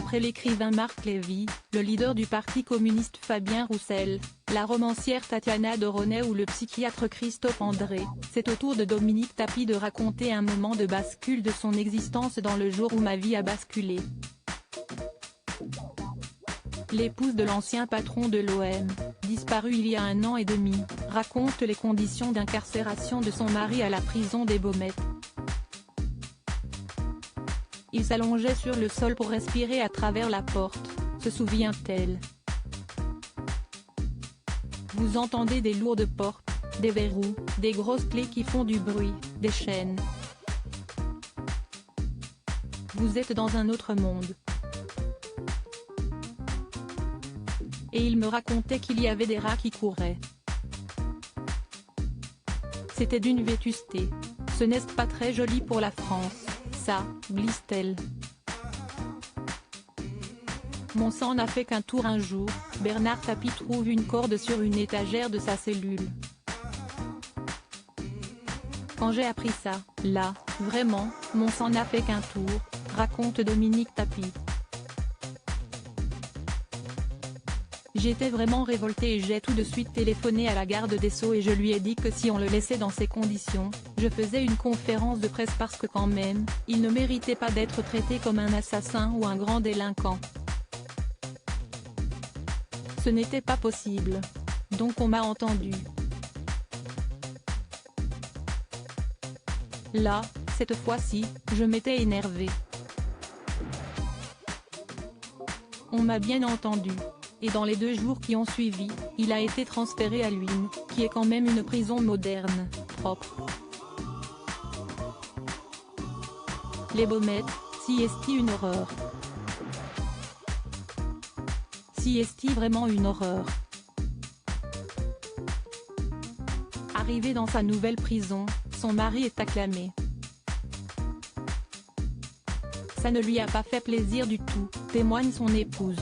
Après l'écrivain Marc Lévy, le leader du Parti communiste Fabien Roussel, la romancière Tatiana Doronet ou le psychiatre Christophe André, c'est au tour de Dominique Tapie de raconter un moment de bascule de son existence dans le jour où ma vie a basculé. L'épouse de l'ancien patron de l'OM, disparu il y a 1 an et demi, raconte les conditions d'incarcération de son mari à la prison des Baumettes. Il s'allongeait sur le sol pour respirer à travers la porte, se souvient-elle. Vous entendez des lourdes portes, des verrous, des grosses clés qui font du bruit, des chaînes. Vous êtes dans un autre monde. Et il me racontait qu'il y avait des rats qui couraient. C'était d'une vétusté. Ce n'est pas très joli pour la France, ça, glisse-t-elle. Mon sang n'a fait qu'un tour un jour, Bernard Tapie trouve une corde sur une étagère de sa cellule. Quand j'ai appris ça, là, vraiment, mon sang n'a fait qu'un tour, raconte Dominique Tapie. J'étais vraiment révoltée et j'ai tout de suite téléphoné à la garde des Sceaux et je lui ai dit que si on le laissait dans ces conditions, je faisais une conférence de presse parce que quand même, il ne méritait pas d'être traité comme un assassin ou un grand délinquant. Ce n'était pas possible. Donc on m'a entendu. Là, cette fois-ci, je m'étais énervée. On m'a bien entendu. Et dans les 2 jours qui ont suivi, il a été transféré à Luynes, qui est quand même une prison moderne, propre. Les Baumettes, si est-il une horreur. Si est-il vraiment une horreur. Arrivé dans sa nouvelle prison, son mari est acclamé. Ça ne lui a pas fait plaisir du tout, témoigne son épouse.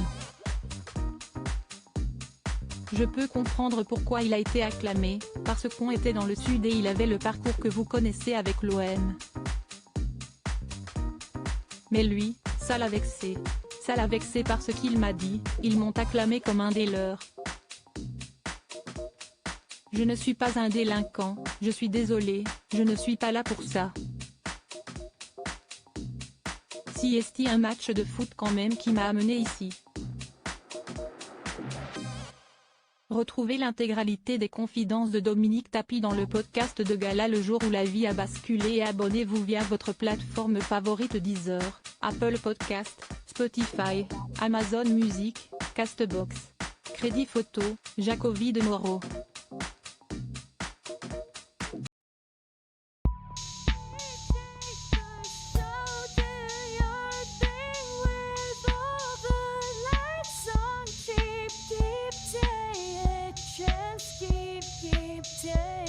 Je peux comprendre pourquoi il a été acclamé, parce qu'on était dans le sud et il avait le parcours que vous connaissez avec l'OM. Mais lui, ça l'a vexé. Ça l'a vexé parce qu'il m'a dit, ils m'ont acclamé comme un des leurs. Je ne suis pas un délinquant, je suis désolé, je ne suis pas là pour ça. Si est-il un match de foot quand même qui m'a amené ici. Retrouvez l'intégralité des confidences de Dominique Tapie dans le podcast de Gala le jour où la vie a basculé et abonnez-vous via votre plateforme favorite Deezer, Apple Podcast, Spotify, Amazon Music, Castbox. Crédit photo, Jacobi de Moreau. Keep